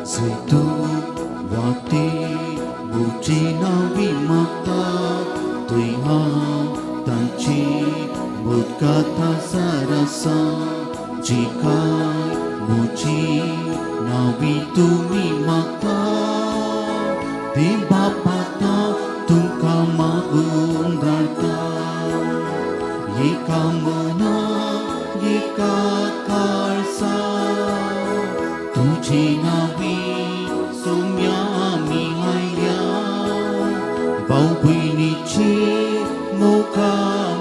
Situ wati buci nabi mata tuiha tanci bud kata sarasa jikai buci nabi tumi mata di bapata tungka maundarta yika mana yika karsa तुझी नावी सोम्यामी हायल्या भाऊ बहिणीची मोका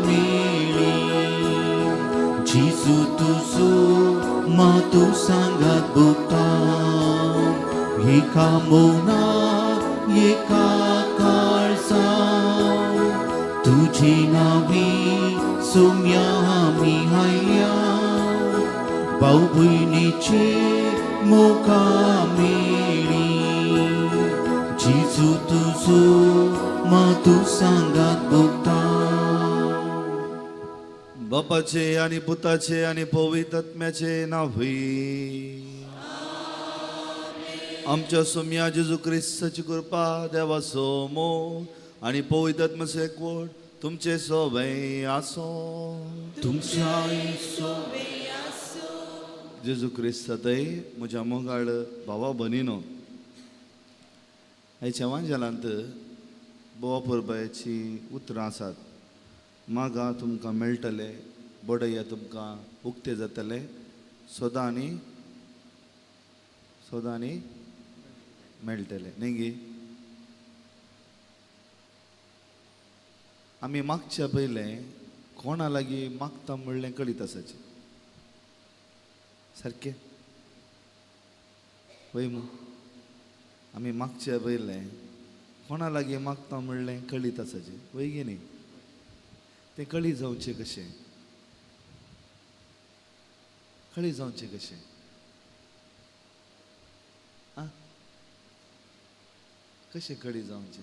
मेळी जिजू तुझू मातू सांगात बोता एका मोना एका काळसा तुझी नावी सोम्यामी हायल्या भाऊ बहिणीची मोका मेळी जिजू तुझू मातू सांगात बोता बापाचे आणि पुताचे आणि पवित्र आत्म्याचे नावी आमच्या सोम्या जेजू ख्रिस्ताची कृपा देवाचो मोग आणि पवित्र आत्म्याचो एकवट तुमचे सोबय आसो तुमच्या जेजू ख्रिस्तातय म्हज्या मोगाळ भावा भयणीनो ह्याच्या वांजेलांत बोवा परबाची उतरां आसात मागा तुमकां मेळटले बडया तुमकां उक्ते जातले सोदां आनी मेळटले न्ही गे आमी मागच्या पयले कोणा लागीं मागता म्हणलें कळीत आसाचें सारकें वय मू आमी मागचे पयले कोणा लागीं मागता म्हणलें कळीत आसाचें वय गे न्ही तें कळी जावचें कशें कळी जावचें कशें आं कशें कळी जावचें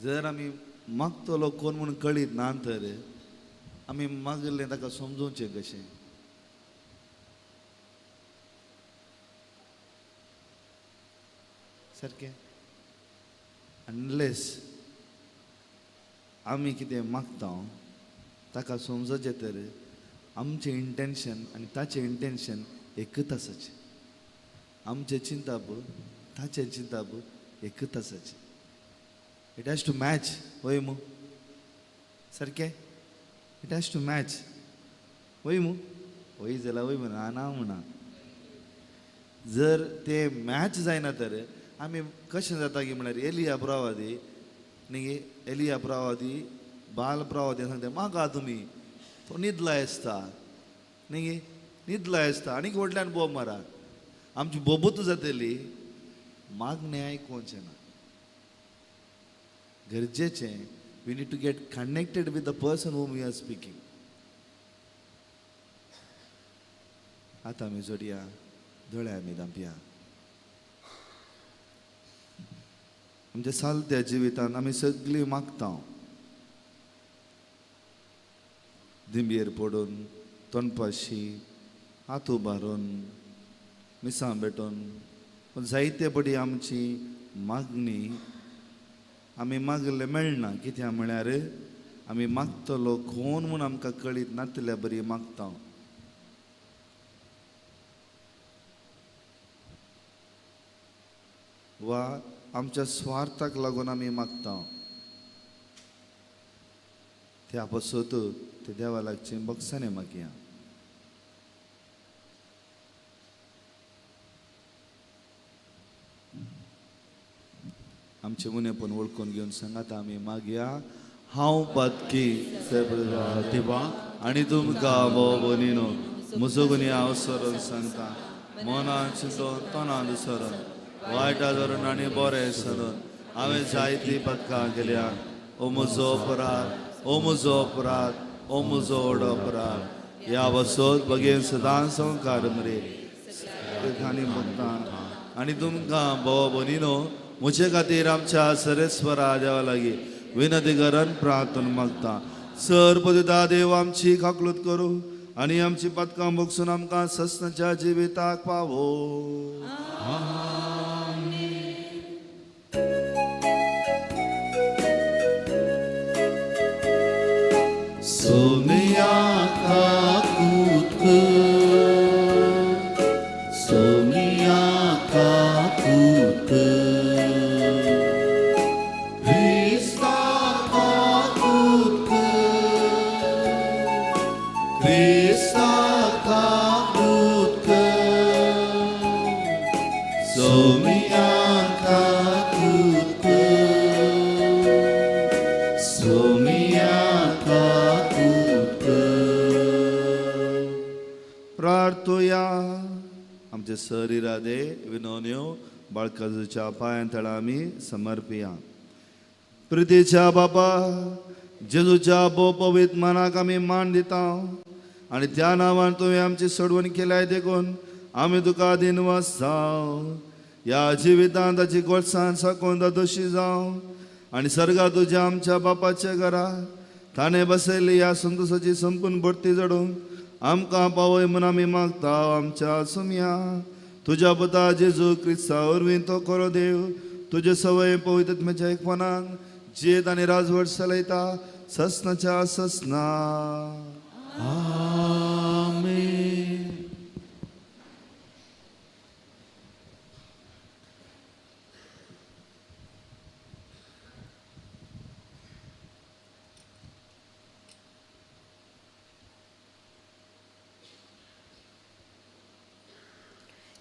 जर आमी मागतलो कोण म्हूण कळीत ना तर आमी मागलें ताका समजोवचें कशें सारकें अनलेस आमी कितें मागता ताका समजोचें तर आमचें इंटेंशन आनी ताचें इंटेंशन एकच आसाचें आमचें चिंताप ताचें चिंताप एकच आसाचें इट हॅज टू मॅच वय मू सारकें इट हॅज टू मॅच वय मू वय जाल्यार वय म्हणा ना म्हणा जर ते मॅच जायना तर आमी कशें जाता की म्हळ्यार एलिया प्रवादी न्ही एलिया प्रवादी बाल प्रवादी सांगता मागा तुमी तो न्हिदला आसता न्ही न्हिदला आसता आनीक व्हडल्यान बोब मारा आमची बोबूत जातली मागणें आयकोवचें ना गरजेचें we need to get connected with the person whom we are speaking. आता आमी जोडया दोळे आमी धांपया आमच्या सालत्या जिवितांत आमी सगळीं मागता दिंबयेर पडून तोंडपाशी हात उबारून मिसां भेटोवन पूण जायते पटी आमची मागणी आमी मागले मेळना कित्याक म्हळ्यार आमी मागतलो कोण म्हूण आमकां कळीत नातल्या बरी मागता वा आमच्या स्वार्थाक लागून आमी मागता ते आपासत ते देवा लागचें बक्षांनी मागया आमचे मुनेपण वळखून घेवन सांगात आमी मागया हांव पातकी देवा आनी तुमकां भाव भयणीनो म्हजो गुन्हे हांव सरून सांगता मनान चिंतून तोंडान सरून वायटा धरून आनी बरें सरून हांवें जायतीं पथकां केल्या ओ म्हजो अपराध ओ म्हजो अपराध ओ म्हजो व्हड अपराध ह्या वसत बगेन सदां संवकार मरे आनी भक्तां आनी तुमकां भाव भयणीनो म्हजे खातीर आमच्या सरेस्वरा देवा लागीं विनती करून प्रार्थना मागता सर्पदिता देव आमची काकलूत करूं आनी आमची पदकां भोगसून आमकां ससनाच्या जिविताक पावो. Somaiya काकूत Somaiya काकूत Krista काकूत Krista काकूत Somaiya काकूत Somaiya प्रार्थोया. आमचे शरिरादे विनोन्यो बाळकाजूच्या पांयांतळा आमी समर्पिया. प्रितीच्या बापा जेजूच्या भोव पवित्र मनाक आमी मान दिता आनी त्या नांवान तुवें आमची सोडवण केल्याय देखून आमी तुका दिनवास जावं. ह्या जिवितांत ताची गोडसाण साकून दोशी जावं आनी सर्गा तुज्या आमच्या बापाच्या घरा ताणें बसयल्ली ह्या संतोशाची संपूर्ण भरती जडूंक आमकां पावय म्हूण आमी मागता. आमच्या सुम्या तुज्या पुता जेजू क्रिस्ता वरवीं तो खरो देव तुजे सवय पवित्रत्म्याच्या एकपणान जेत आनी राजवट चलयता ससनाच्या ससना. आमेन.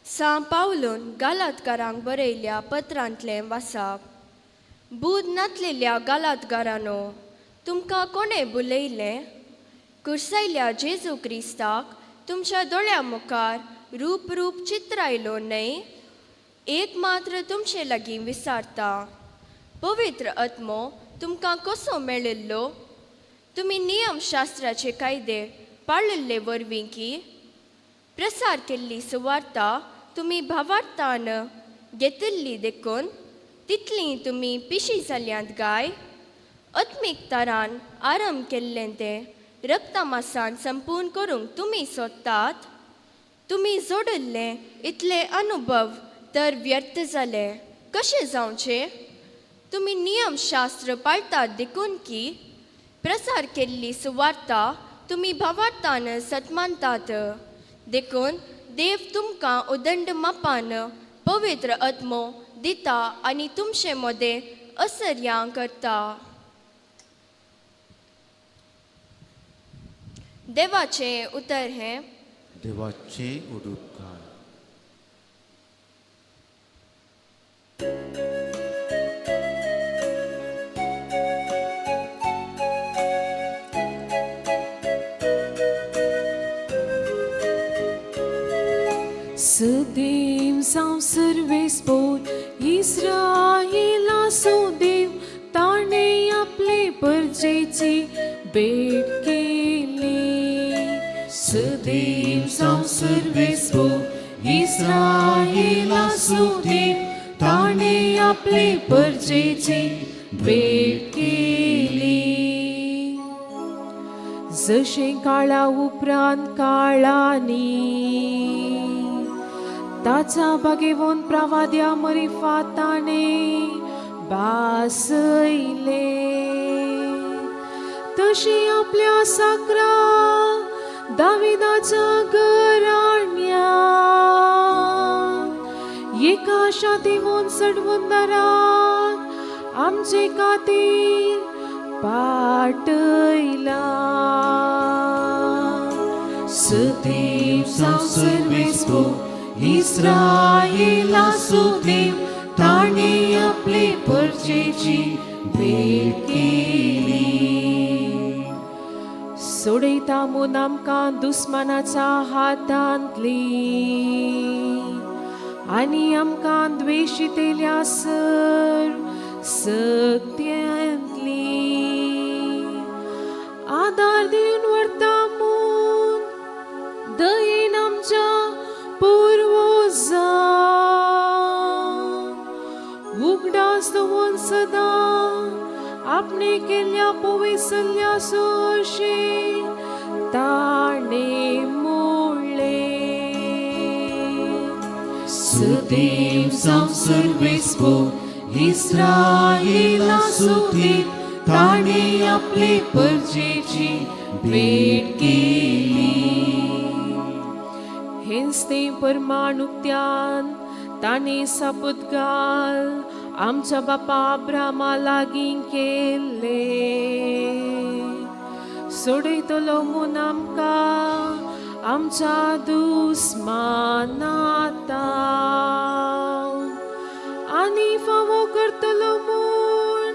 सां पावलोन गालातकारांक बरयल्ल्या पत्रांतलें वाचप. बूद नातलेल्या गालातकारांनो, तुमकां कोणें बुलयलें? कुर्सायल्या जेजू क्रिस्ताक तुमच्या दोळ्या मुखार रूप रूप चित्रायलो न्हय? एक मात्र तुमचे लागीं विचारता, पवित्र आत्मो तुमकां कसो मेळिल्लो? तुमी नियमशास्त्राचे कायदे पाळिल्ले वरवीं की? प्रसार केल्ली सुवार्ता तुमी भावार्थान घेतिल्ली देखून तितली तुमी पिशी जाल्यांत गाय? आत्मीक तरान आरंभ केल्लें तें रक्तमासान संपूर्ण करूंक तुमी सोदतात? तुमी जोडिल्ले इतले अनुभव तर व्यर्थ जाले. कशें जावचें? तुमी नियमशास्त्र पाळटात देखून की? प्रसार केल्ली सुवार्ता तुमी भावार्थान सतमानतात देखून देव तुमकां उदंड मापान पवित्र आत्मो दिता आनी तुमचे मोदें असर्यां करता. देवाचें उतर हें, देवाचें उदुपकार. सदैव जावं सर्वेस्पोर इस्रायेला देव ताणें आपले परजेची भेट केली. सदैव जावं सर्वेस्पोर इस्रायेला देव ताणें आपले परजेची भेट केली. जशें काळा उपरांत काळांनी ताचा बागेवोन प्रवाद्या मरिफाताने बासयले, तशी आपल्या साकरा दाविदाच्या घराण्या एका शादीवोन सडवंदारात आमचे खातीर पाटयला. सदैव जावं सर्वेस्पोर इस्रायेला देव ताणें आपले परजेची भेट केली. सोडयता म्हूण आमकां दुस्मानाच्या हातांतली आनी आमकां द्वेशितेल्या सक्त्यांतली आदार दिवन व्हरता म्हूण दयेन आमच्या पूर्वजां उगडास दवरून सदां आपणे केल्ल्या पवित्रल्या सोशे ताणे मोडले. सुदीम संसर्वेस्पो इस्रायेला सुखी ताणे आपली परजेची भेट केली. हेच ते परमाणुक्त्यान ताणे सापूत घाल आमच्या बापा अब्रामा लागीं केले. सोडयतलो म्हूण आमकां आमच्या दुस्मानांतां आनी फावो करतलो म्हूण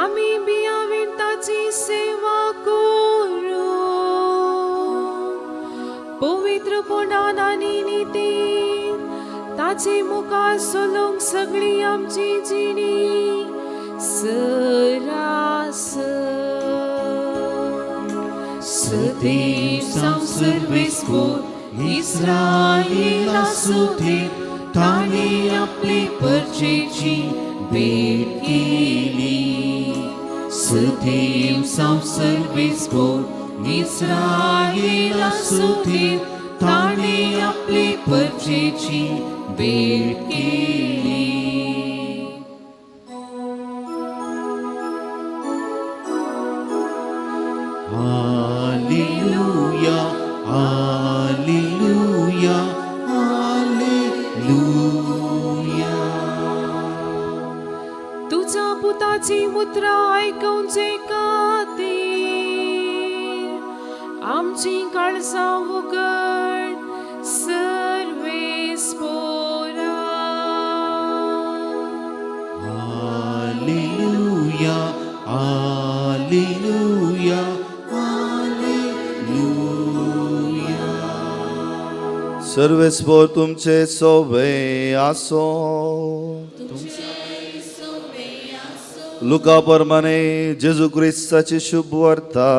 आमी बियावेन ताची सेवा करूं. पवित्रपणान आनी नितीन ताचे मुखार चलोवंक सगळी आमची जिणी सरासर. सुदीम संसर्वेस्पो इस्रायेला सुखी ताणे आपली परजेची भेट केली. सुदीम संसर्वेस्पो इस्रायेला सुखी ताणे आपली परजेची भेट केली. Hallelujah hallelujah hallelujah. तुझ्या पुताची मुद्रा ऐकवचे खातीर आमची काळजां उगड सर्वेस्पोरा. Hallelujah hallelujah hallelujah. सर्वेस्पोर तुमचे सोबे आसो. लुका प्रमाणे जेजू क्रिस्ताची शुभ वार्ता.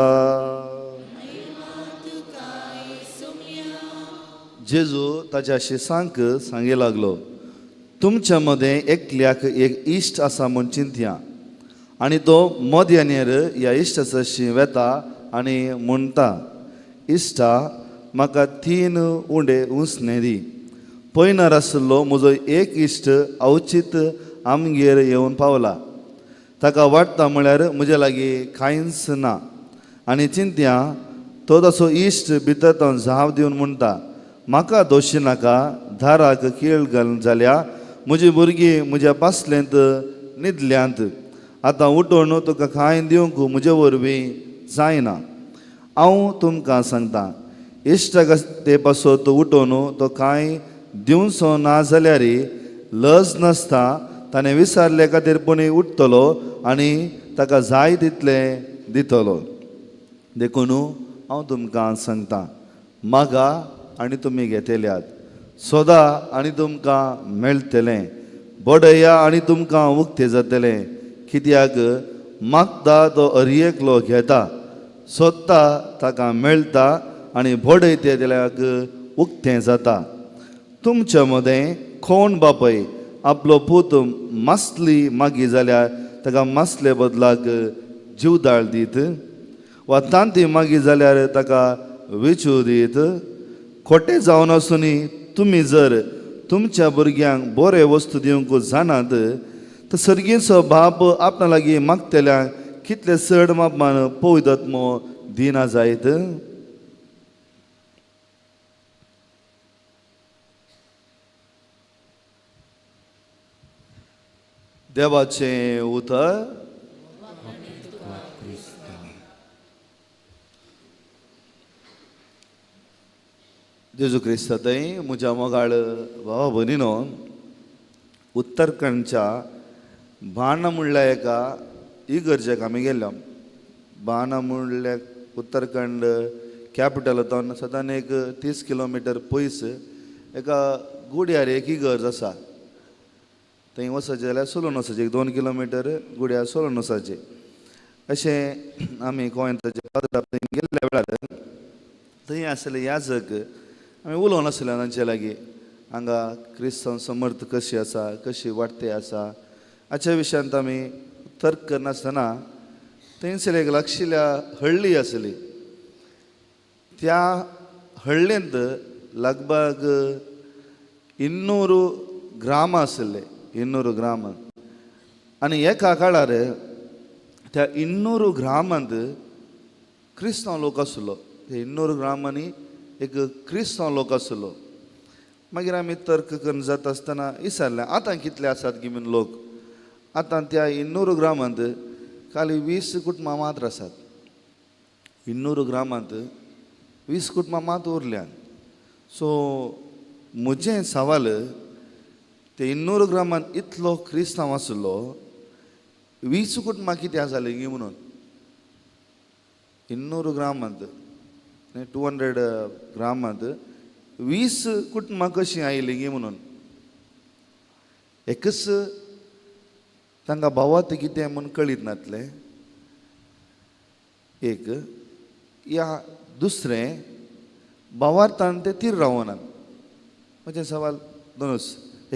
जेजू ताच्या शिसांक सांगे लागलो, तुमच्या मध्ये एकल्याक एक इश्ट आसा म्हूण चिंतया आनी तो मध्यानेर ह्या इश्टाची वेता आनी म्हणटा, इश्टा म्हाका 3 उंडे उसने दी. पयणार आसलो म्हजो एक इश्ट अवचित आमगेर येवन पावला. ताका वाटता म्हळ्यार म्हजे लागीं कांयच ना आनी चिंतया तो ताचो इश्ट भितर तो झाव दिवन म्हणटा, म्हाका दोशी नाका, दाराक कीळ घाल जाल्या म्हजी भुरगीं म्हज्या पासलेंत न्हिदल्यांत. आतां उठोन तुका कांय दिवंक म्हजे वरवीं जायना. हांव तुमकां सांगता, इश्टाक ते पासत उठोन तो कांय दिवचो ना जाल्यार लज नासता ताणें विचारले खातीर कोणी उठतलो आनी ताका जाय तितलें दितलो. देखून हांव तुमकां सांगता, मागा आनी तुमी घेतल्यात, सोदा आनी तुमकां मेळटलें, बडया आनी तुमकां उक्तें जातलें. कित्याक मागता तो अर्येकलो घेता, सोदता ताका मेळटा आनी बडयतल्याक उक्तें जाता. तुमच्या मदें कोण बापय आपलो पूत मासली मागी जाल्यार ताका मासले बदलाक जीवदाळ दीत, वा तांती मागी जाल्यार ताका विचू दीत. खोटें जावन आसुनी तुमी जर तुमच्या भुरग्यांक बरे वस्तू दिवंक जाणात, तर सर्गीचो बाप आपणा लागीं मागतल्यांक कितले चड मापान पवित्रत्मो दिना जायत. देवाचें उतर. जेजू क्रिस्तांतय म्हज्या मोगाळ भावा भयणीनो, उत्तराखंडच्या बाणामुळ्ळ्या एका इगर्जेक आमी गेल्लो. बाणामुळ्ळ्या उत्तराखंड कॅपिटलांतल्यान सदांच एक 30 किलोमिटर पयस एका गुड्यार एक इगर्ज आसा. थंय वचचें जाल्यार चलून वचचें, 2 किलोमिटर गुड्यार चलून वचचें. अशें आमी गोंयांतचे पात्राप थंय गेल्ल्या वेळार थंय आसले याजक आमी उलोवन आसले तांचे लागीं, हांगा क्रिस्तांव समर्थ कशी आसा, कशी वाडटे आसा, हाच्या विशयांत आमी तर्क करनासतना थंयसर एक लागशिल्ल्या हळ्ळी आसली. त्या हळ्ळेंत लगभग 200 ग्राम आसले 200 ग्राम आनी एका काळार त्या 200 ग्रामांत क्रिस्तांव लोक आसलो 200 ग्रामांनी एक क्रिस्तांव लोक आसलो मागीर आमी तर्क करून जाता आसतना विचारलें आतां कितले आसात गी म्हूण लोक आतां त्या 200 ग्रामांत खाली 20 कुटुंबां मात्र आसात 200 ग्रामांत 20 कुटुंबां मात उरल्यात सो म्हजें सवाल ते 200 ग्रामांत इतलो क्रिस्तांव आसलो 20 कुटुंबां कित्याक जाली गी म्हणून 200 ग्रामांत 200 ग्रामांत 20 कुटुंबां कशीं आयलीं गी म्हणून एकच तांकां भावात कितें म्हणून कळीत नासलें एक या दुसरें भावार्थान ते तीर रावनात म्हजें सवाल दोनूच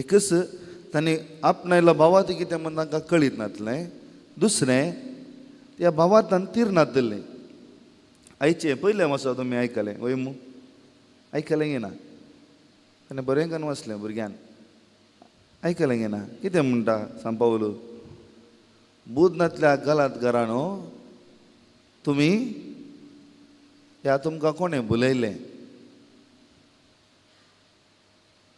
एकच तांणी आपणायलो भावात कितें म्हणून तांकां कळीत नासलें दुसरें त्या भावार्थान तीर नासलें आयचें पयलें वर्सा तुमी आयकलें वयमू आयकलें गे ना आनी बरें करून वचलें भुरग्यान आयकलें गे ना कितें म्हणटा सांग पावलो बुधनांतल्या गलात घराणो तुमी ह्या तुमकां कोणें बुलयलें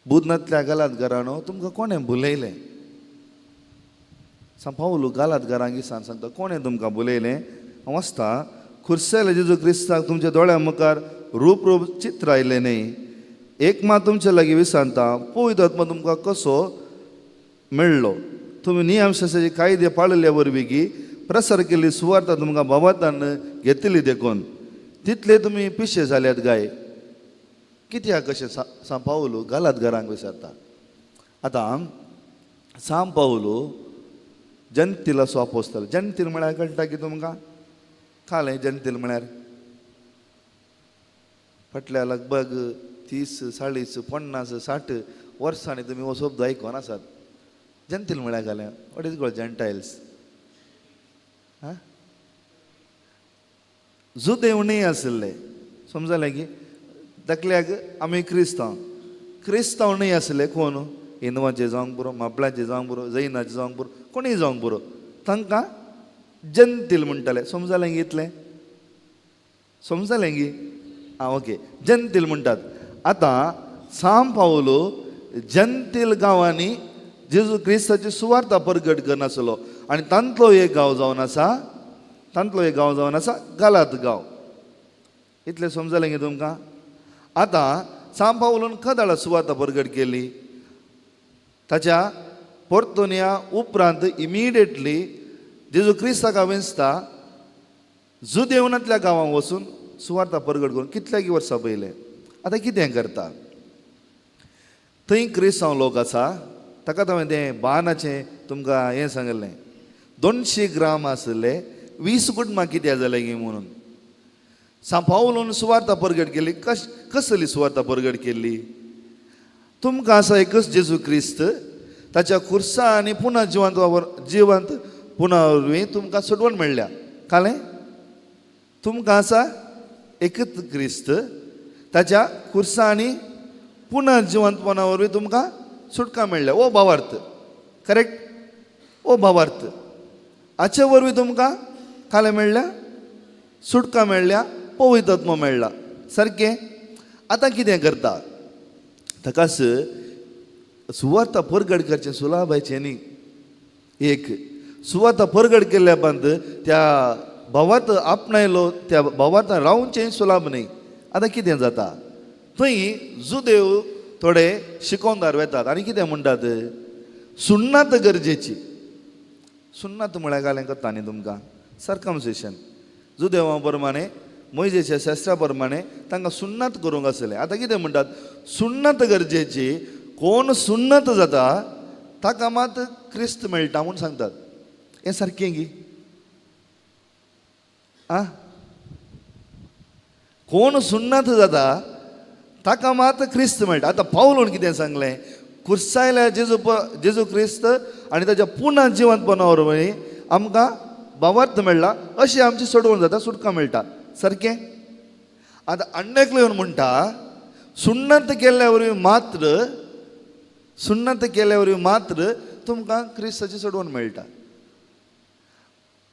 बुधनांतल्या गलात घराणो तुमकां कोणें बुलयलें सांग पावलो गालात घरांगी सांगता कोणें तुमकां बुलयलें हांव वचता खुर्सेले जेजू क्रिस्ताक तुमच्या दोळ्या मुखार रूप चित्र आयलें न्ही एक मात तुमचे लागीं विसांता पवित्र आत्मा तुमकां कसो मेळ्ळो तुमी नियमशास्त्राचे कायदे पाळिल्ल्या वरवीं प्रसार केल्ली सुवार्ता तुमकां बाबातान घेतली देखून तितले तुमी पिशे जाल्यात गाय कित्याक कशें सांग पावलो गालात घरांक विचारता आतां सांग पावलो जंतील असो अपोस्तल जंतील म्हळ्यार कळटा की तुमकां खालें जंतील म्हळ्यार फाटल्या लगभग 30, 40, 50, 60 वर्सांनी तुमी हो शब्द आयकोन आसात जंतील म्हळ्यार घालें वॉट इज कॉल्ड जेंटायल्स जुदेव न्ही आसले समजलें की दाखल्याक आमी क्रिस्तांव न्ही आसले कोण हिंदवांचे जावंक पुरो मापळ्याचे जावंक पुरो जैनाचे जावंक पुरो कोणीय जावंक पुरो तांकां जंतील म्हणटाले समजलें गी इतलें समजलें गी आं ओके जंतील म्हणटात आतां सांग पावलो जंतील गांवांनी जेजू क्रिस्ताची सुवार्ता परगट करनासलो आनी तांतलो एक गांव जावन आसा गालात गांव इतलें समजलें गे तुमकां आतां सांग पावलोन खदाळ सुवार्ता परगट केली ताच्या पोर्तुनिया उपरांत इमिडिएटली जेजू क्रिस्ताक वेंचता जुदेवनांतल्या गांवांक वचून सुवार्ता परगट करून कितल्याकी वर्सां पयलें आतां कितें करता थंय क्रिस्तांव लोक आसा ताका हांवें तें बानाचें तुमकां हें सांगलें 200 ग्राम आसले 20 कुटुंबां कित्याक जालें गी म्हणून सांग पावलोन सुवार्ता परगट केली कसली सुवार्ता परगट केल्ली तुमकां आसा एकच जेजू क्रिस्त ताच्या खुर्सा आनी पुना जिवंत पुना वरवीं तुमकां सुटवण मेळ्ळ्या कालें तुमकां आसा एकच क्रिस्त ताच्या खुर्सा आनी पुना जिवंतपणा वरवीं तुमकां सुटका मेळ्ळ्या ओ भावार्थ करेक्ट ओ भावार्थ हाचे वरवीं तुमकां कालें मेळ्ळ्या सुटका मेळ्ळ्या पवित्र आत्मा मेळ्ळा सारकें आतां कितें करता ताकाच सुवार्ता परगट करचें सुलाभाचें न्ही एक सुवार्ता परगट केल्ल्या उपरांत त्या भावार्थ आपणायलो त्या भावार्थान रावचें सुलाभ न्ही आतां कितें जाता थंय जुदेव थोडे शिकोवंदार वेतात आनी कितें म्हणटात सुन्नात गरजेची सुन्नात म्हळ्यार घालें करता न्ही तुमकां सर्कमसिशन जुदेवा प्रमाणे मोइजेच्या शास्त्रा प्रमाणे तांकां सुन्नात करूंक आसलें आतां कितें म्हणटात सुन्नात गरजेची कोण सुन्नत जाता ताका मात क्रिस्त मेळटा म्हूण सांगतात हें सारकें गी आं कोण सुन्नत जाता ताका मात क्रिस्त मेळटा आतां पावलोन कितें सांगलें खुर्सायल्या जेजू क्रिस्त आनी ताच्या पुना जिवंतपणा वरवीं आमकां भावार्थ मेळ्ळा अशी आमची सोडवण जाता सुटका मेळटा सारकें आता अन्यकले येऊन म्हणटा सुन्नत केल्यावर मात्र तुमकां क्रिस्ताची सोडवण मेळटा.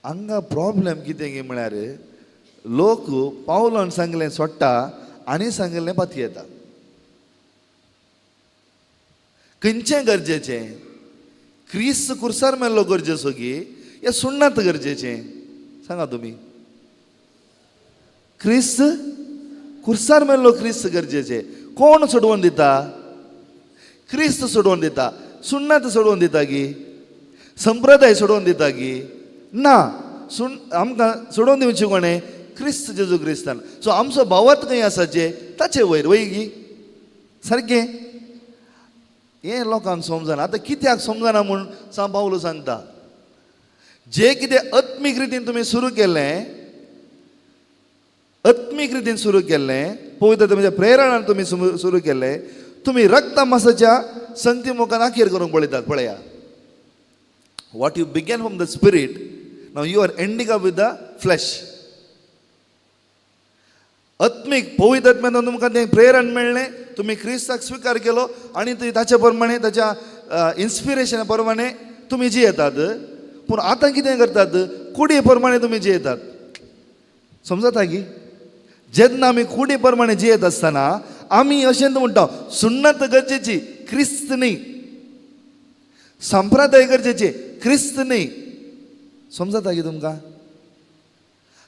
हांगा प्रॉब्लेम कितें गे म्हळ्यार लोक पावलोन सांगलें सोडटा आनी सांगलें पाती येता. खंयचें गरजेचें? क्रिस्त कुर्सार मेल्लो गरजेचो गी या सुन्नत गरजेचें? सांगा तुमी. क्रिस्त कुर्सार मेल्लो क्रिस्त गरजेचें. कोण सोडवून दिता? क्रिस्त सोडवून दिता. सुन्नत सोडवून दिता गी? संप्रदाय सोडवून दिता गी? ना. आमकां सोडवून दिवचें कोणें? क्रिस्त जेजू क्रिस्तान. सो आमचो भावार्थ खंय आसाचे ताचे वयर वय गी. सारकें. हें लोकांक समजना. आतां कित्याक समजना म्हूण सांग पावलो सांगता. जे कितें आत्मीक रितीन तुमी सुरू केल्लें, आत्मीक रितीन सुरू केल्लें, पवित्र तुमच्या प्रेरणान तुमी सुरू केल्लें, तुमी रक्त मासाच्या संगती मुखार अखेर करूंक पळयतात. पळया, what you begin from the spirit, now you are ending up with the flesh. आत्मीक पवित्र आत्म्यान तुमकां तें प्रेरण मेळ्ळें, तुमी क्रिस्ताक स्विकार केलो आनी ताचे प्रमाणे ताच्या इन्स्पिरेशना प्रमाणे तुमी जियेतात. पूण आतां कितें करतात? कुडी प्रमाणे तुमी जियेतात. समजता गी? जेन्ना आमी कुडी प्रमाणे जियेत आसतना आमी अशें म्हणटा सुन्नत गरजेची, क्रिस्त न्ही. संप्रदाय गरजेचे, क्रिस्त न्ही. समजता गी तुमकां?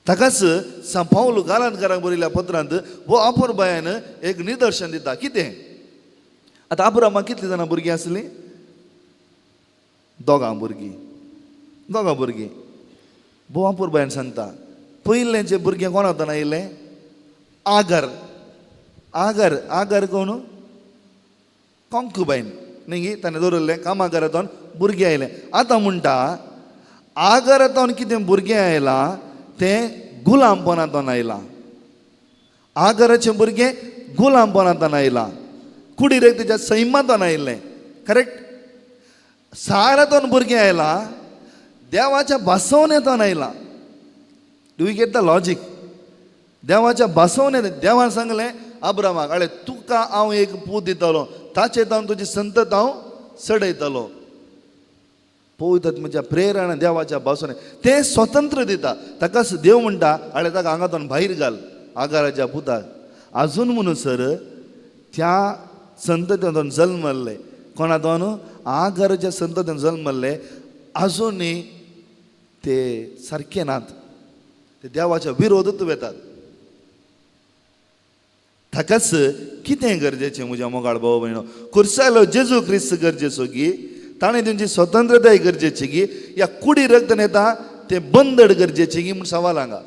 ताकाच पावलो गालांतकारांक बरयल्या पत्रांत वो अपुर्बायान एक निदर्शन दिता. कितें? आतां अब्रामाक कितलीं जाणां भुरगीं आसलीं? दोगां भुरगीं. वो अपुर्बायान सांगता पयलेंचे भुरगें कोण हातान आयिल्लें? आगर कोण? कॉन्क्युबायन न्ही. ताणें दवरलें कामाक घरांतून भुरगें आयलें. आतां म्हणटा आगरांतून कितें भुरगें आयलां तें गुलामपणांतून आयलां. आगराचें भुरगें गुलामपणांतून आयलां. कुडी तेच्या सैमांतून आयिल्लें. करेक्ट? सारांतून भुरगें आयलां देवाच्या बासवणेंतून आयलां. Do you get the logic? देवाच्या बासवणेंत देवान सांगलें अब्रामाक, अळे तुका हांव एक पूत दितलो, ताचे हांव तुजी संतत हांव चडयतलो. पवित्र आत्म्याच्या प्रेरणा देवाच्या बासवणे तें स्वतंत्र दिता. ताकाच देव म्हणटा अळे ताका हांगातून भायर घाल आगाराच्या पुताक. आजून म्हणसर त्या संततींतून जल्मल्ले, कोणातून? आगाराच्या संततीन जल्मल्ले, आजुनूय ते सारके नात. ते देवाच्या विरोधूच वेतात. ताकाच कितें गरजेचें म्हज्या मोगाळ भाव भयणो? कुर्सायलो जेजू क्रिस्त गरजेचो गी, ताणें तुमची स्वतंत्रताय गरजेची गी, या कुडी रक्त नेता तें बंदड गरजेची गी म्हूण सवाल हांगा.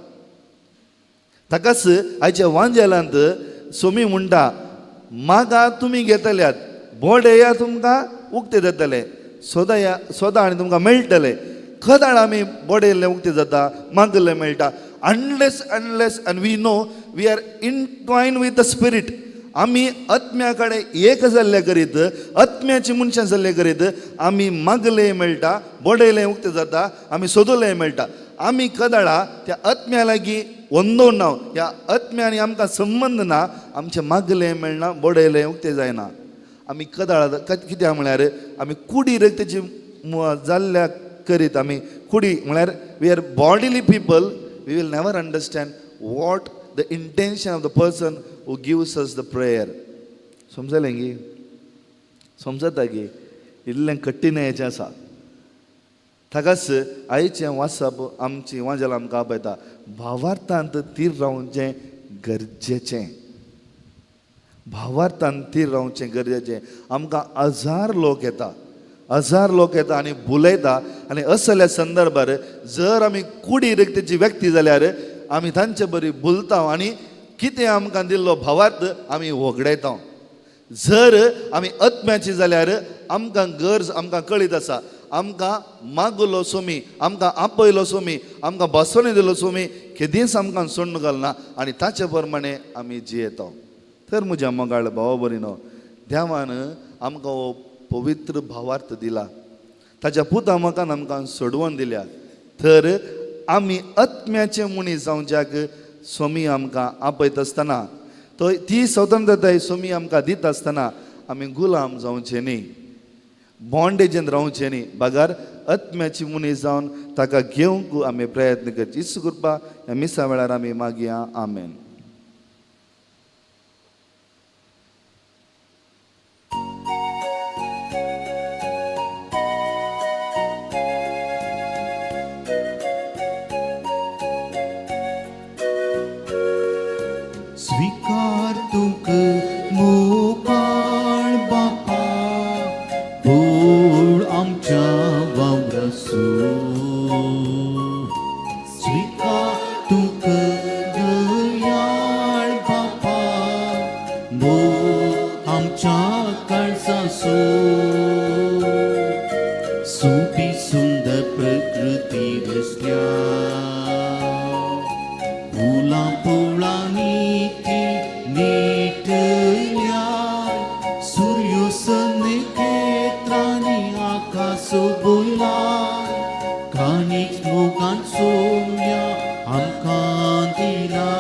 ताकाच आयच्या वांजेलांत सोमी म्हणटा मागा तुमी घेतल्यात, बोडेया तुमकां उक्ते जातले, सोदा आनी तुमकां मेळटले. खदाड आमी बोडयल्ले उक्ते जाता, मागले मेळटा. Unless and we know we are intertwined with the spirit. आमी आत्म्या कडेन एक जाल्ले करीत, आत्म्याची मनशां जाल्ले करीत आमी मागले मेळटा, बोडयले उक्ते जाता, आमी सोदले मेळटा. आमी कदाळा त्या आत्म्या लागीं वंदोवन ना, ह्या आत्म्यानी आमकां संबंद ना, आमचें मागले मेळना, बोडयले उक्ते जायना. आमी कदाळा कित्याक म्हळ्यार आमी कुडी रक्ताची जाल्ल्या करीत आमी कुडी म्हळ्यार we are bodily people. We will never understand what the intention of the person who gives us the prayer. समजलें गी? समजता गी? इल्लें कठीण हेचें आसा. ताकाच आयचें वाचप आमची वांजेलां आमकां आपयता भावार्थांत तीर रावचें गरजेचें. भावार्थांत तीर रावचें गरजेचें. आमकां हजार लोक येता आनी बुलयता, आनी असल्या संदर्भार जर आमी कुडी रक्ताची व्यक्ती जाल्यार आमी तांचे बरी बुलता आनी कितें आमकां दिल्लो भावार्थ आमी वगडायता. जर आमी आत्म्याची जाल्यार आमकां गरज आमकां कळीत आसा. आमकां मागलो सोमी, आमकां आपयलो सोमी, आमकां बसोवणी दिलो सोमी केदींच आमकां सोडून घालना आनी ताचे प्रमाणे आमी जियेता. तर म्हज्या मोगाळ भाव भयणीनो, देवान आमकां हो पवित्र भावार्थ दिला, ताच्या पुता मोगान आमकां सोडवून दिल्या. तर आमी आत्म्याचे मनीस जावच्याक स्वामी आमकां आपयत आसतना तो ती स्वतंत्रताय स्वामी आमकां दिता आसतना आमी गुलाम जावचे न्ही, बॉन्डेजीन रावचे न्ही, बागार आत्म्याची मनीस जावन ताका घेवंक आमी प्रयत्न करचे. इस्सू कृपा ह्या मिसा वेळार आमी मागया. आमेन. स्वीकार तुक मोकाळ बापा, पूळ आमच्या वावरासू. स्वीकार तुक दयाळ बापा, मोग आमच्या काळजासू. सोपी सुंदर प्रकृती रचल्या, फुलां फुलांनी ती नीटल्या. सूर्योसन नेत्रांनी आकाश बोला, कानीक मोगान सोम्या आमकां दिला.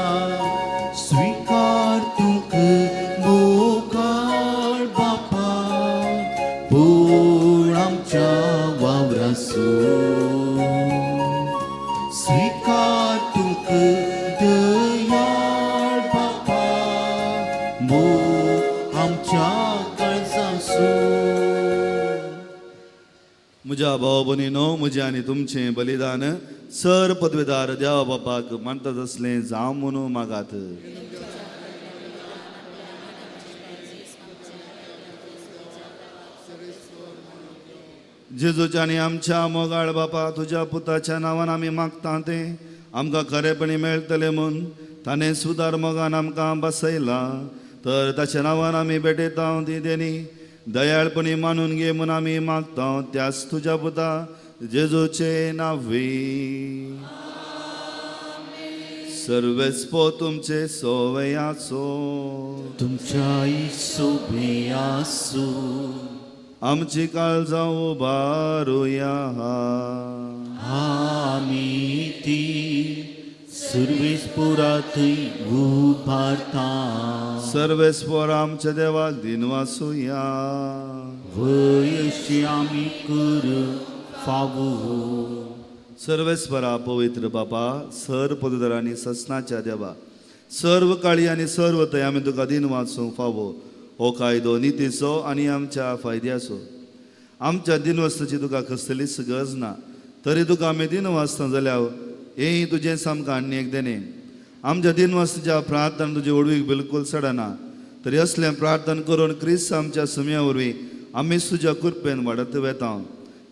स्वीकार तुक मोगाळ बापा, पूळ आमच्या वावरासू. स्वीकार तुक दयाळ बापा, मोग आमच्या काळजासू. म्हज्या भाव भयणीनो, म्हजें आनी तुमचें बलिदान सर पदवेदार देवा बापाक मानतात असलें जावं म्हणून मागात. जेजूच्या आनी आमच्या मोगाळ बापा, तुज्या पुताच्या नांवान आमी मागता तें आमकां खरेपणी मेळटलें म्हूण ताणें सुदार मोगान आमकां बसयला. तर ताच्या नांवान आमी भेटयता ती तेणी दयाळपणी मानून घे म्हूण आमी मागता त्याच तुज्या पुता जेजूचे नांवी. सर्वेस्पो तुमचे सोवयाचो, तुमच्या सोबे आसू. आमची काळजां उबारुया. आमी ती सर्वेस्पोरा थंय उबारता. सर्वेस्पोर आमच्या देवाक दिनवासुया. वय अशी आमी कर फावो. सर्वेस्परा पवित्र बापा, सर पदधर आनी ससनाच्या देवा, सर्व काळी आनी सर्व थंय आमी तुका दिन वाचूंक फावो. हो कायदो नितीचो आनी आमच्या फायद्याचो. आमच्या दिनवस्ताची तुका कसलीच गरज ना, तरी तुका आमी दिन वाचता जाल्यार हें तुजें सामकें आनी एक देणें. आमच्या दिनवस्ताच्या प्रार्थना तुजे ओडवीक बिलकुल सडना, तरी असलें प्रार्थना करून क्रिस्त आमच्या सुम्या वरवीं आमी तुज्या कृपेन वाडत वेता.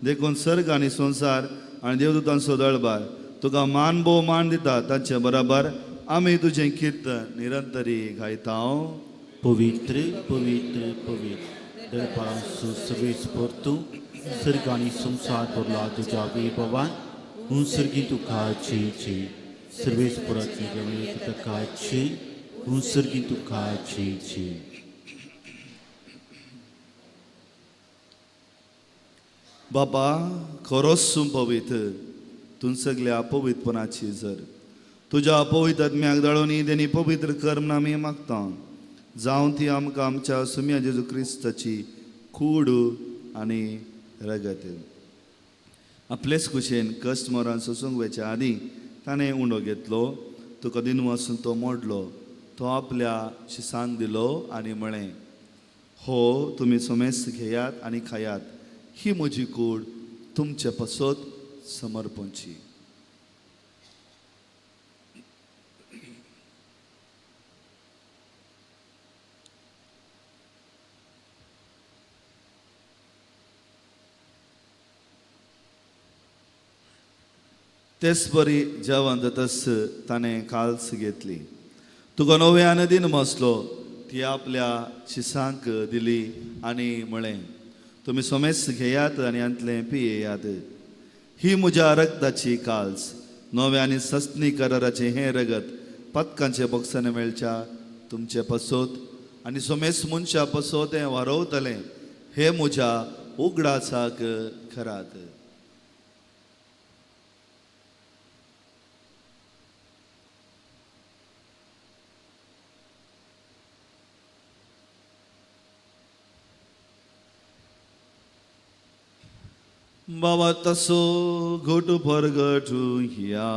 देखून सर्ग आनी संवसार आनी देवदूतांचो दळबार तुका मान भोव मान दिता. ताचे बराबर आमी तुजें कीर्तन निरंतरी गायता. पवित्र पवित्र पवित्र दरबारांचो सर्वेस्पोर तूं, सर्ग आनी संवसार भरला तुज्या वैभवान. हूं सर्गी तुका चे सर्वेस्पोराची गवळी तुका चे. हूं सर्गी तुका चे. बापा, खरोच पवित्र, तूं सगल्या अपवित्रपणाची जर तुज्या अपवित्र आत्म्याक दळोनी तेणी पवित्र कर म्हूण आमी मागता. जावं ती आमकां आमच्या सुम्या जेजू क्रिस्ताची कूड आनी रगत. आपलेच कुशेन कश्ट मोरान सोसूंक वेच्या आदीं ताणें उंडो घेतलो, तुका दिन वचून तो मोडलो, तो आपल्या शिसांक दिलो आनी म्हळें, हो तुमी सोमेस्त घेयात आनी खायात, ही म्हजी कूड तुमचे पसत समर्पणची. तेच बरी जेवण जातस ताणें काल्स घेतली. तुका नव्यान दिन मसलो ती आपल्या शिसांक दिली आनी म्हळें, तुमी सोमेस्त घेयात आनी अंतलें पियेयात. ही म्हज्या रगताची काल्स, नव्या आनी सस्तनी कराराचें हें रगत पदकांचे बॉक्सान मेळच्या तुमचे पसोत आनी सोमेस्त मनशा पसोत हें वारोवतलें. हे म्हज्या उगडासाक खरात. बाबा तसो घोटू परगटू या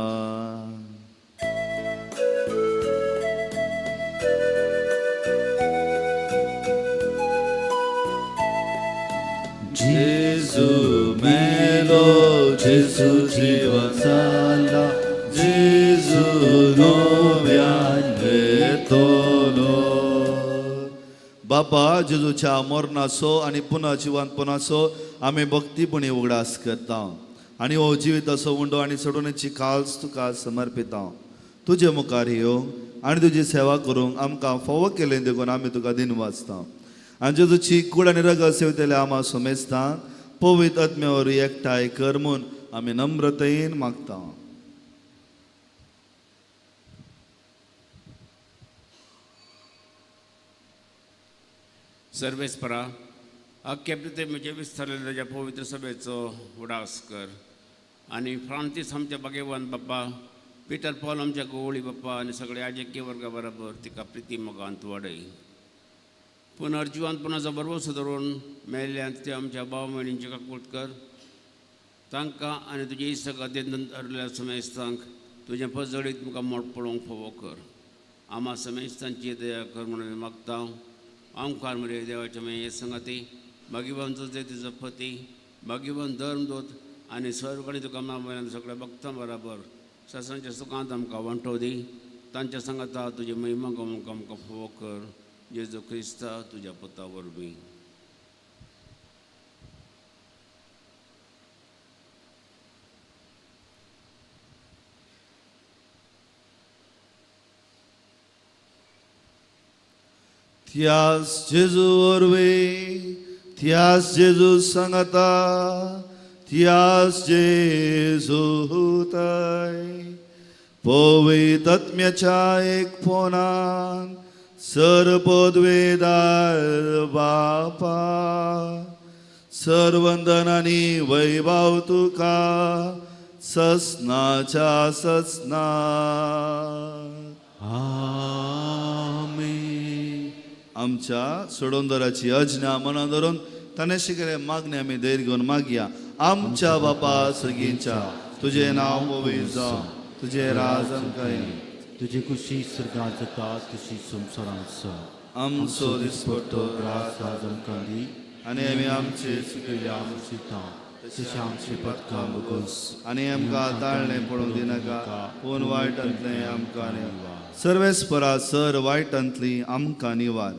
जेजू मेलो जेजू जीवन जाला जेजू नव्यान येतलो. बापा जेजूच्या मरणाचो आनी पुन्हा जिवंतपणाचो आमी भक्तीपणी उगडास करता आनी हो जिविताचो उंडो आनी सोडूनची काल्स तुका समर्पिता. तुजे मुखार येवंक आनी तुजी सेवा करूंक आमकां फावो केलें देखून आमी तुका दिन वाचता. आनी जेजूची कूड आनी रगत सेवितले आम्हा सोमेस्ता पवित्र आत्म्यावर एकठांय कर म्हूण आमी नम्रतेन मागता. सर्वेस्परा अख्ख्या पृथ्वीचे विस्तारलेल्या त्याच्या पवित्र सभेचो उडास कर आणि फ्रांतीस आमच्या भाग्यवान बाप्पा पिटर पॉल आमच्या गोवळी बाप्पा आणि सगळे आजक्य वर्गा बरोबर तिका प्रिती मोगांत वाडय. पुनर्जिवंतपणाचो भरवसो धरून मेल्ल्यांत ते आमच्या भाव भयणींचे काकूट कर. तांकां आनी तुजे इश्ट अर्ल्या समेस्तांक तुजे पजळीत तुमकां मोठ पळोवंक फावो कर. आम्हा समेस्तांची दया कर म्हणून मागता. आमकां मरे देवाच्या मे संगती भाग्यवान तिजो पती भाग्यवान धर्मदूत आनी सर्व आनी तुका मागयल्यान सगळ्या भक्तां बरोबर शासनाच्या सुखांत आमकां वांटो दी. तांच्या सांगाता तुजी महिमा गावूंक आमकां फावो कर. जेजू क्रिस्ता तुज्या पुता वरवीं. त्यास जेजू वरवीं त्यास जेजू सांगता त्यास जेजू हुताय पवित्र आत्म्याच्या एकपणान सर्वपदवेदार बापा सर्वंदन आनी वैभव तुका ससनाच्या ससना. आमेन. आमच्या सोडोंदराची अज्ञा मनां धरून ताणें शिकले मागणी आमी धैर्य घेवन मागया. आमच्या बापा सर्गींच्या तुझे नांव पवित्र जावं तुझे राज आमकां येवं. तुझे कुशी सर्गांत जाता तशी संवसारांत आसा. आमचो दिसपट्टो त्रास आज आमकां दी आनी आमी आमचे चुकिल्ल्या मुर्शितां तशें आमची पदकां बगोस आनी आमकां ताळणें पडूंक दिनाका पूण वायटांतलें आमकां निवार. सर्वेस्परा सर वायटांतली आमकां निवार.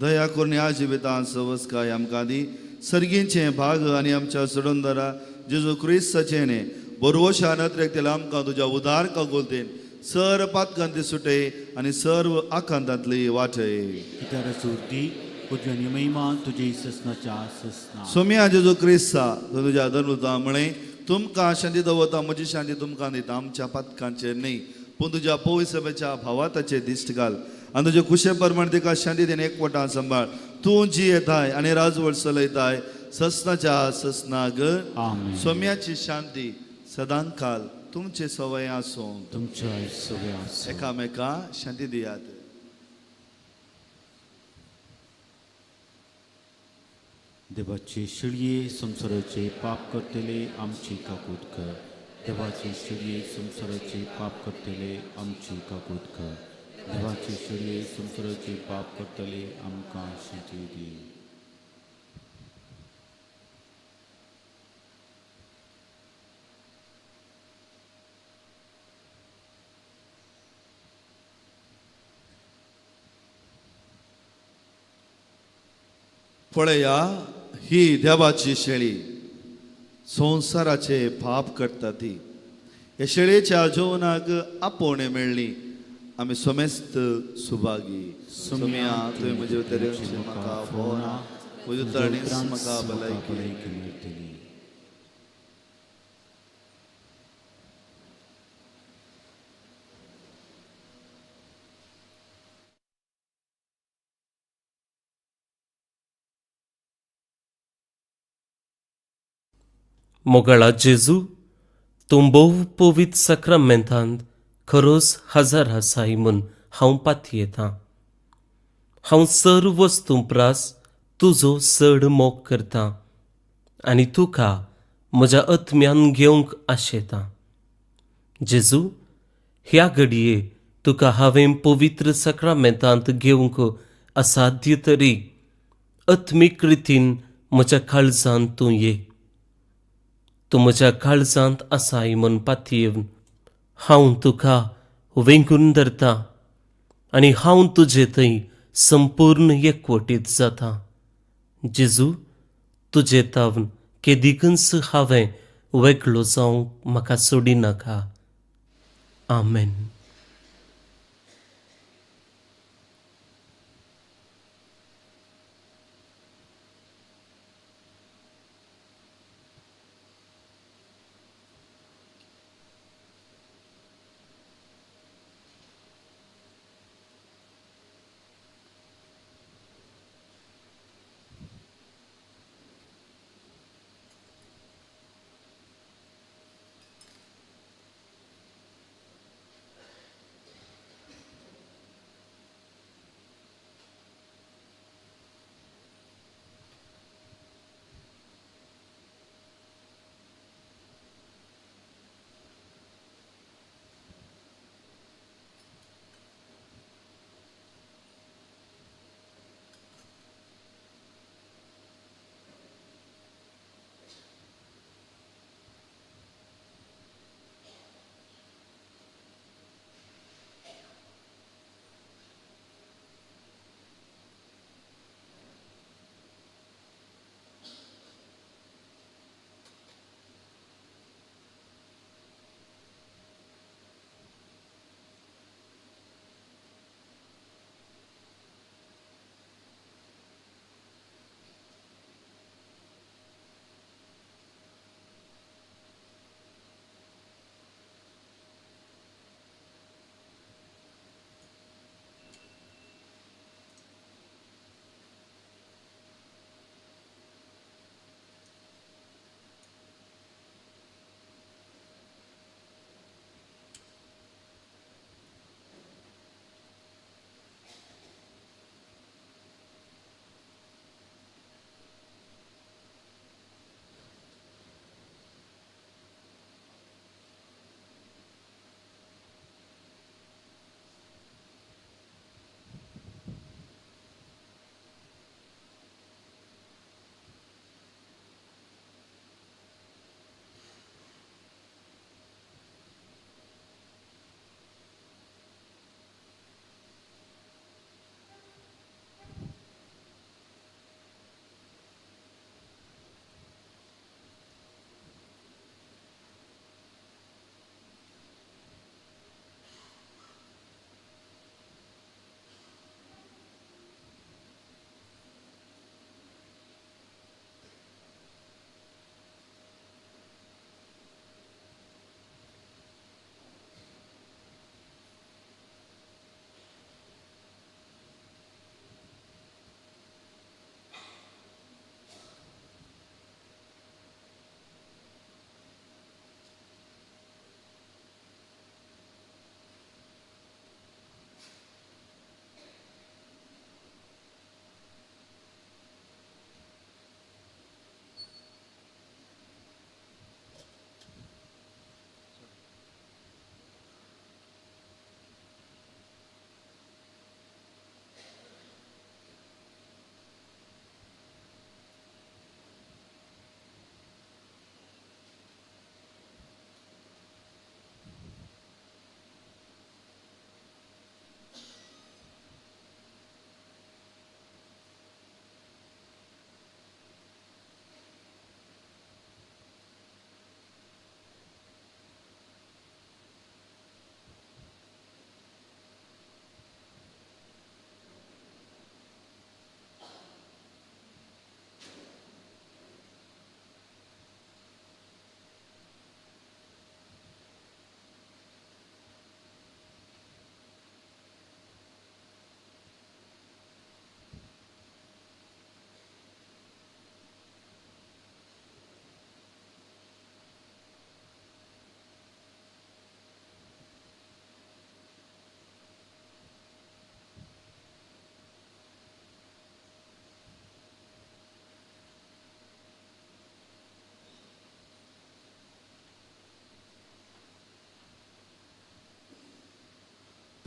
दया करून ह्या जिवितांत सवस्काय आमकां दी. सर्गींचे भाग आनी आमच्या सोडोंदरा जेजू क्रिस्ताचे न्हे बरोवशा नत्रेक आमकां तुज्या उदार कागोलतेन सर पातकांती सुटे आनी सर्व आकांतांतली वाटय. कित्यार सुरती पुजनी महिमा तुजे ससनाच्या ससना. सोम्या जेजू क्रिस्ता तुज्या धर्मता म्हणे तुमकां शांती दवरता म्हजी शांती तुमकां दिता. आमच्या पातकांचेर न्ही पूण तुज्या पवित्र सभेच्या भावाताचेर दिश्ट घाल आनी तुजे कुशे प्रमाण तिका शांती देन एकवटां सांबाळ. तूं जी येताय आनी राजवट चलयताय ससनाच्या ससनाग. सोम्याची शांती सदां काल तुमचे सवय आसूं. तुमच्या सवय आसूं. एकामेका शांती दियात. देवाचे शिळये संसाराचे पाप करतले आमची काकूट कर. देवाचे शिळये संसाराचे पाप करतले आमची काकूट कर. देवाचे शिळये संसाराचे पाप करतले आमकां शांती दी. पळया ही देवाची शेळी संसाराचे पाप करता ती. हे शेळयेच्या जेवणाक आपोवणे मेळ्ळी. आमी सोमेस्त सुभागी. सोम्या तुवें म्हजे उतरेंची म्हाका भोवना म्हजे उतरणीस म्हाका भलायकी. मेळटली. मोगाळा जेजू तूं भोव पवित्र सक्रामेंतांत खरोच हजर आसाय म्हूण हांव पाती येतां. हांव सर्व वस्तू प्रास तुजो चड मोग करतां आनी तुका म्हज्या आत्म्यान घेवंक आशेता. जेजू, ह्या घडये तुका हांवें पवित्र सक्रामेंतांत घेवंक असाध्य तरी आत्मीक रितीन म्हज्या काळजांत तूं ये. तूं म्हज्या काळजांत आसाय म्हूण पातयेवन हांव तुका वेंगून धरतां आनी हांव तुजे थंय संपूर्ण एकवटीत जाता. जेजू, तुजे तावन केदीकच हांवें वेगळो जावंक म्हाका सोडिनाका. आमेन.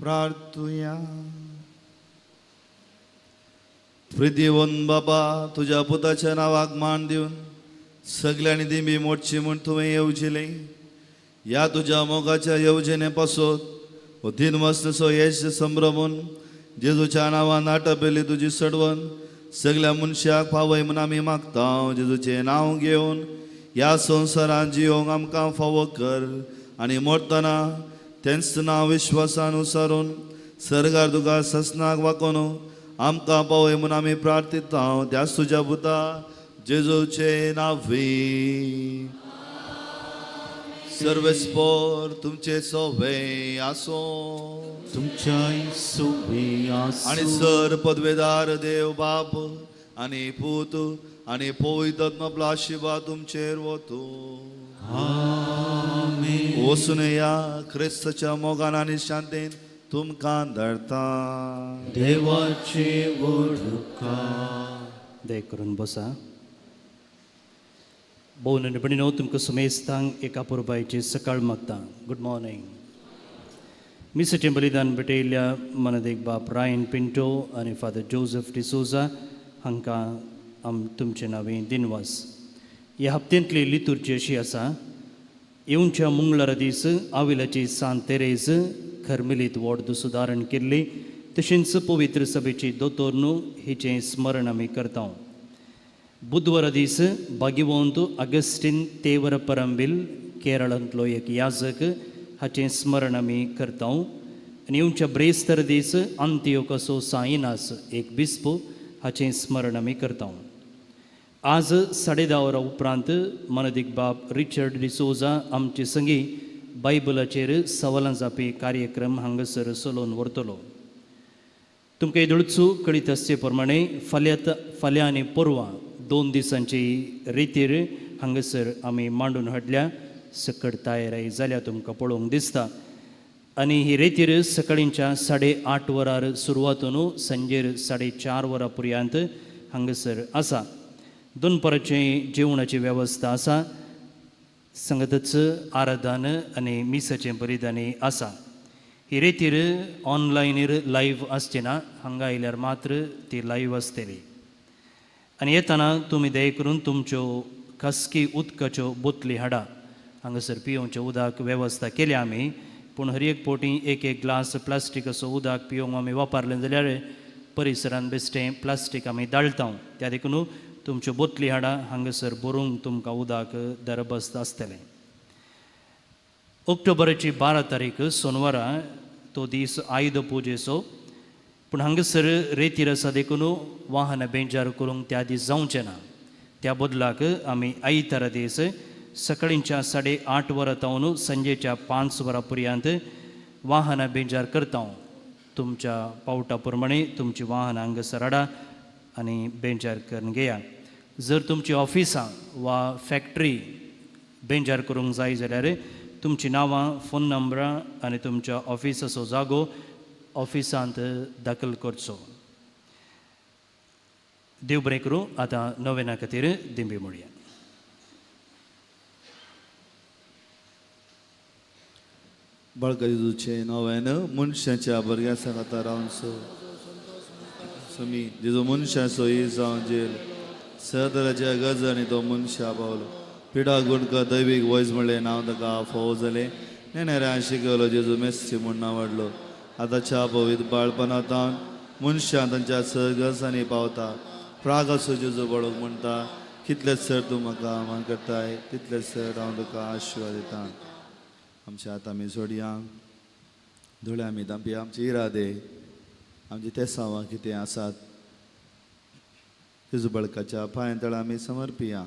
प्रार्थुया. प्रितीवन बाबा, तुझ्या पुताच्या नावाक मान दिवन सगळ्यांनी दिंबी मोडची म्हूण तुवें येवजिले. या तुझ्या मोगाच्या येवजणे पासत तीन मस्तसो यश संभ्रमून जेजूच्या नांवान आटपेली तुजी सडवण सगळ्या मनशाक फावय म्हूण आमी मागता. जेजूचें नांव घेवन ह्या संवसारांत जियोंक आमकां फावो कर आनी मरतना तेंच नांव विश्वासान उसारून सर्गार तुका ससनाक वाकोन आमकां पावय म्हूण आमी प्रार्थिता. त्याच तुज्या पुता जेजूचे नांवी. सर्वेस्पोर तुमचे सोवे आसो तुमच्याय सोबे आसूं. आणि सर पदवेदार देव बाप आणि पूत आणि पवित्रात्मा आशीर्वाद तुमचेर वतो. आमेन. वचून या ख्रिस्ताच्या मोगान आनी शांतेन तुमकां धाडटा. देवाचे वडका. दय करून बसा. भोवन आनी भयणीनो, तुमकां सुमेस्तांक एका पुरबायची सकाळ मागता. Good morning. मिसाचें बलिदान भेटयल्ल्या मनदेक बाप रायन पिंटो आनी फादर जोझफ डिसोजा हांकां तुमचे नांवें दिनवास. ह्या हप्त्यांतली लितुर्जी अशी आसा: येवच्या मंगळारा दीस आविलाची सांत तेरेज खर्मेलीत व्हड सुदारण केल्ली, तशेंच पवित्र सभेची दोतोर न्हू हिचें स्मरण आमी करता. बुधवारा दीस भाग्यवंत अगस्टीन तेवर परंबील केरळांतलो एक याजक हाचें स्मरण आमी करता. आनी येवच्या ब्रेस्तर दीस अंत्योकसो साईनास एक बिस्प हाचें स्मरण आमी करता. आज 10:30 उपरांत मनदीक बाप रिचर्ड डिसोजा आमचे संगी बायबलाचेर सवालां जावपी कार्यक्रम हांगासर चलोवन व्हरतलो. तुमकां येदोळचो कळीत आसचे प्रमाणे फाल्यां आनी परवां 2 दिसांची रितीर हांगासर आमी मांडून हाडल्या. सकट तयारी जाल्या तुमकां पळोवंक दिसता. आनी ही रितीर सकाळींच्या 8:30 वरार सुरवातून सांजेर 4:30 वरां पर्यंत हांगासर आसा. दनपाराचें जेवणाची वेवस्था आसा. संगतच आराधन आनी मिसाचें बलिदानय आसा. ही रितीर ऑनलायनीर लायव्ह आसची ना. हांगा आयल्यार मात्र ती लायव्ह आसतली. आनी येताना तुमी दय करून तुमच्यो खासकी उदकाच्यो बोतली हाडा. हांगासर पिवोवच्या उदक वेवस्था केल्या आमी. पूण हर एक पोटी एक ग्लास प्लास्टिकाचो उदक पिवंक आमी वापरलें जाल्यार परिसरांत बेश्टें प्लास्टीक आमी दाळटा. त्या देखून तुमच्यो बोतली हाडा. हांगासर भरूंक तुमकां उदक दरबस्त आसतलें. ऑक्टोबराची 12 तारीख सोनवारा तो दीस आयुध पुजेचो. पूण हांगासर रेतीर आसा देखून वाहन बेंजार करूंक त्या दीस जावचें ना. त्या बदलाक आमी आयतारा दीस सकाळींच्या 8:30 वरां तावन सांजेच्या 5 वरां पर्यंत वाहनां बेंजार करता. तुमच्या पावटा प्रमाणे तुमची वाहनां हांगासर हाडा आनी बेंजार करून घेया. जर तुमची ऑफिसां वा फॅक्टरी बेंजार करूंक जाय जाल्यार तुमची नांवां, फोन नंबरां आनी तुमच्या ऑफिसाचो जागो ऑफिसांत दाखल करचो. देव बरें करूं. आतां नोवेना खातीर दिंबी म्हणया. बाळका जेजूचें नोवेन मनशाच्या भरग्यासा खातीर रावन समी जेजू मनशाचो ही जावन जेल सदराच्या गज आनी तो मनशा पावलो. पिडा गुणका दैवीक वॉयस म्हणलें नांव ताका फोव जालें. नेणाऱ्यां शिकयलो जेजू मेस्सी म्हूण नांवाडलो. आतांच्या पवित्र बाळपणांतान मनशां तांच्या सर्गसांनी पावता. प्रागाचो जेजू बळोक म्हणटा, कितलेच सर तूं म्हाका मान करताय तितलेच सर हांव तुका आशिर्वाद दिता. आमच्या आतां आमी सोडया. धुळे आमी तांपी आमचे इरादे आमची तेसांवां कितें आसात जेजू बळकाच्या पांय तळा आमी समर्पिया.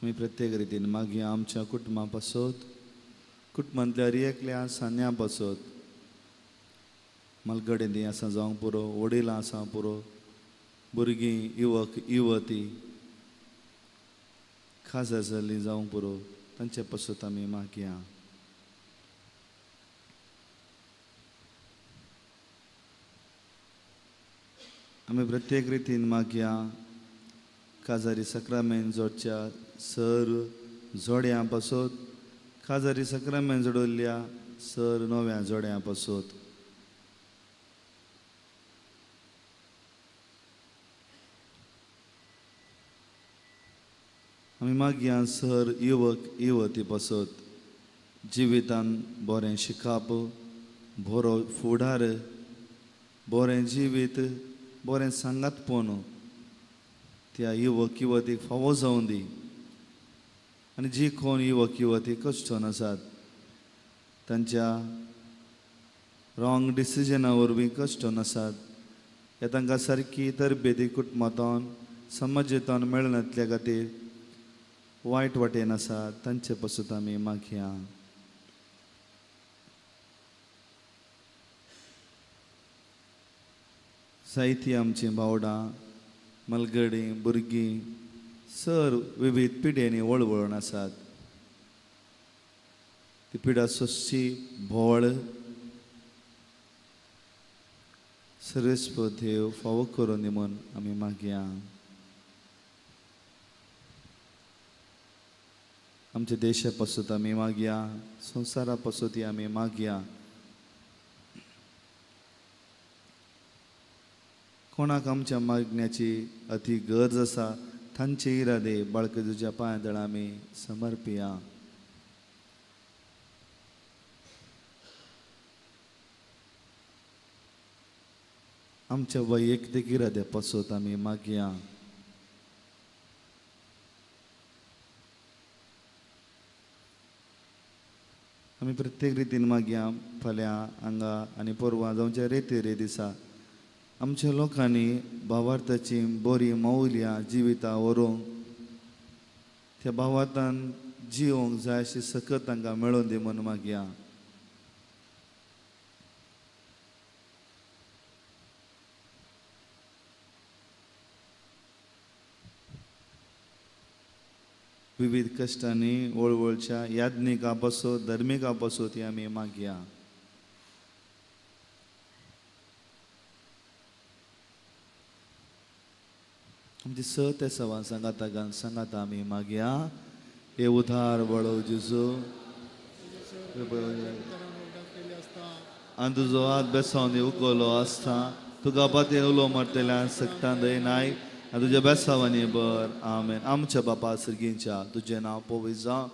आमी प्रत्येक रितीन मागीर आमच्या कुटुंबां पासत कुटुंबांतल्या एकल्या सान्यां पासत मलगडेंदी आसा जावंक पुरो, वडील आसा पुरो, भुरगीं, युवक युवती खास जाल्लीं जावंक पुरो तांचे पासत आमी मागया. आमी प्रत्येक रितीन मागया काजारी सक्रामेंत जोडच्या सर जोड्यां पासत काजारी सक्रामेंत जोडोल्ल्या सर नव्या जोड्यां पासत आमी मागया सर युवक युवती पासत जिवितान बरें शिकप बरो फुडार बरें जिवीत बरें सांगातपण त्या युवक युवतीक फावो जावं दी आनी जी कोण युवक युवती कश्टन आसात तांच्या रॉंग डिसिजना वरवीं कश्टन आसात हे तांकां सारकी तरबेती कुटुंबांतून समाजांतून मेळनातल्या खातीर वायट वाटेन आसात तांचे पासून आमी मागया जायतीं आमचीं बावडां मलगडीं भुरगीं सर विविध पिड्यांनी वळवळून आसात ती पिडा सोंसची भोळ सर्वेस्पर देव फावो करून दी म्हूण आमी मागया आमच्या देशा पासून आमी मागया संवसारा पासून आमी मागया कोणाक आमच्या मागण्याची अति गरज आसा तांचे इरादे बाळक तुज्या पांयां आमी समर्पिया आमच्या वैयक्तीक इराद्या पासून आमी मागया आमी प्रत्येक रितीन मागया फाल्यां हांगा आनी परवां जावच्या रेते दिसा आमच्या लोकांनी भावार्थाची बरी मौल्या जिवितां व्हरूंक त्या भावार्थान जिवंक जाय अशी सकत तांकां मेळोवन दी म्हूण मागया विविध कश्टांनी वळवळच्या याज्ञिका पासत धर्मिका पासत ती आमी मागया आमची स ते सवा सांगाता आमी मागया हे उधार बळो जेजू आनी तुजो हात बेसावन उखलो आसता तुका पाते उलो मारतल्या सक्तां दयनाय आनी तुज्या बेसावांनी बर आमेन आमच्या बापा सर्गींच्या तुजें नांव पवित्र जावं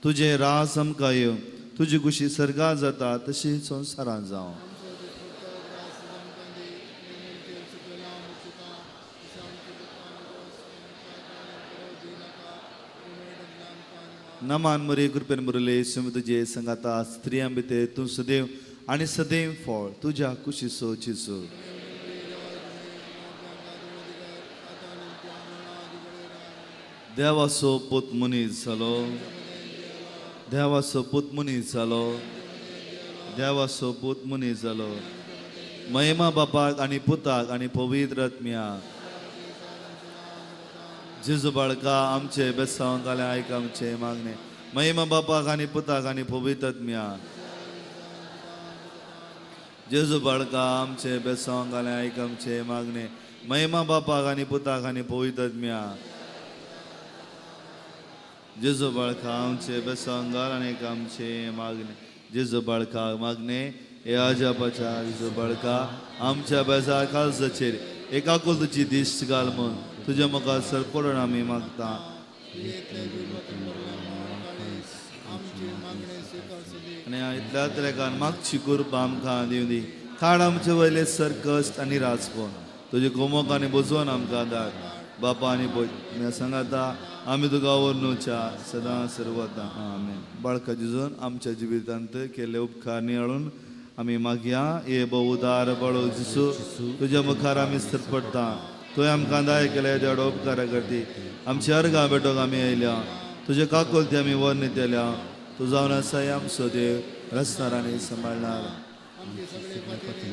तुजें राज आमकां येवं तुजी खुशी सर्गांत जाता तशी संवसारांत जावं नमान मरे कृपेन मुरले सुम तुजे संगाता स्त्रियां भितर तूं सदैव आनी सदैव फळ तुज्या कुशीचो चिसो देवाचो पूत मनीस जालो देवाचो पूत मनीस जालो देवाचो पूत मनीस जालो महिमा बापाक आनी पुताक आनी पवित्र आत्म्याक जेजू बाळका आमचे बेसांव घाले आयक आमचे मागणे महिमा बापाक आनी पुताक आनी पवित्र आत्म्याक जेजू बाळका आमचे बेसांव घाले आयक आमचे मागणे महिमा बापाक आनी पुताक आनी पवित्र आत्म्याक जेजू बाळका आमचे बेसांव घाल आनी आमचे मागणे जेजू बाळका मागणे हे आजापाच्या जेजू बाळका आमच्या बेजार काळजाचेर एका तुजी दिश्ट घाल म्हूण तुज्या मुखार सरपडून आमी मागता आनी इतल्या तरेकान मागची कृपा आमकां दिवं दी काड आमचे वयले सर कश्ट आनी राजपण तुजे गोमोक आनी बुजवण आमकां धाड बापा आनी पळय सांगाता आमी तुका वर्णुच्या सदां सर्वदा आमेन बाळका जिजून आमच्या जिवितांत केल्ले उपकार नियाळून आमी मागया हे बहुदार बळो जिसू तुज्या मुखार आमी सरपडटा तुवें आमकां दाय केल्या देडो उपकारा करती आमच्या अर्गा बेटोक आमी आयल्या तुजे काकोलती आमी वर्णितल्या तूं जावन आसाय आमचो देव रस्तार आनी सांबाळणार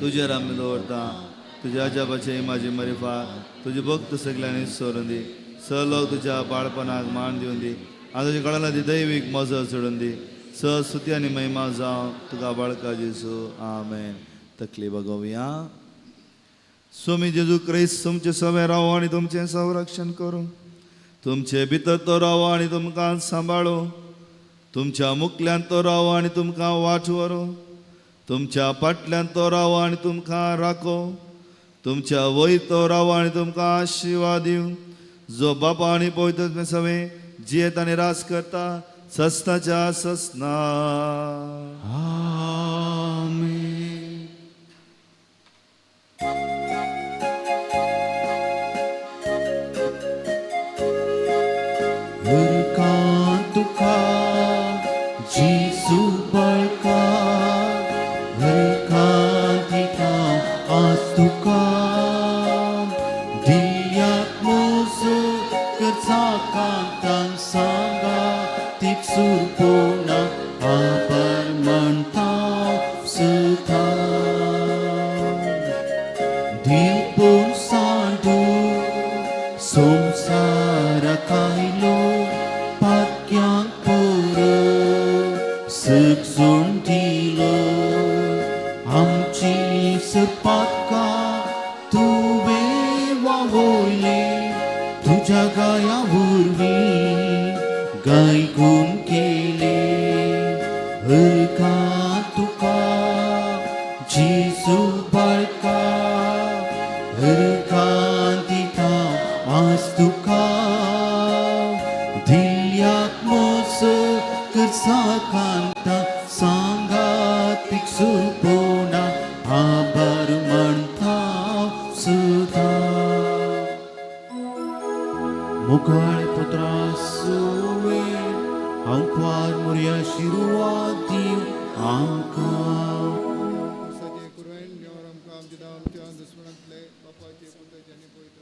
तुजेर आमी दवरता तुज्या अजापाचे इमाजी मरिफा तुजे भक्त सगल्यांनी सोडून दी स लोक तुज्या बाळपणाक मान दिवन दी आनी तुजे कळना दी दैवीक मजत सोडून दी स स्तुती आनी महिमा जावं तुका बाळका जेजू आमेन तकली बगोवया स्वामी जेजू क्रिस्त तुमचे सवे रावो आनी तुमचें संरक्षण करूं. तुमचे भितर तो रावो आनी तुमकां सांबाळो. तुमच्या मुखल्यान तो रावो आनी तुमकां वाट व्हरो. तुमच्या फाटल्यान तो रावो आनी तुमकां राखो. तुमच्या वयर तो रावो आनी तुमकां आशिर्वाद दिवं. जो बापा आनी पवित्र सवे जियेत आनी रास करता सस्ताच्या ससना. आमेन. Berkat Tuhan Yesus berkat, berkat kita as Tuhan. Dia musuh kerjakan dan sangat tik sempurna abar mentau setang. Dia pun sandu samsara kailo pakyang pura seksun dilo amci sepatka tuwe wawoile tu jaga ya urvi gai gun kele berkat Tuhan Yesus berkat, berkat kita as Tuhan. Dilihat musuh kersakan tak sangat tik sempurna abar mentau sudah. Mukai putra suwe angkuar muria shiruati angkau. सजे Curran न्योरम काम जिदाम चांद दुश्मनतले बापा के पुत्र जनी पवित्र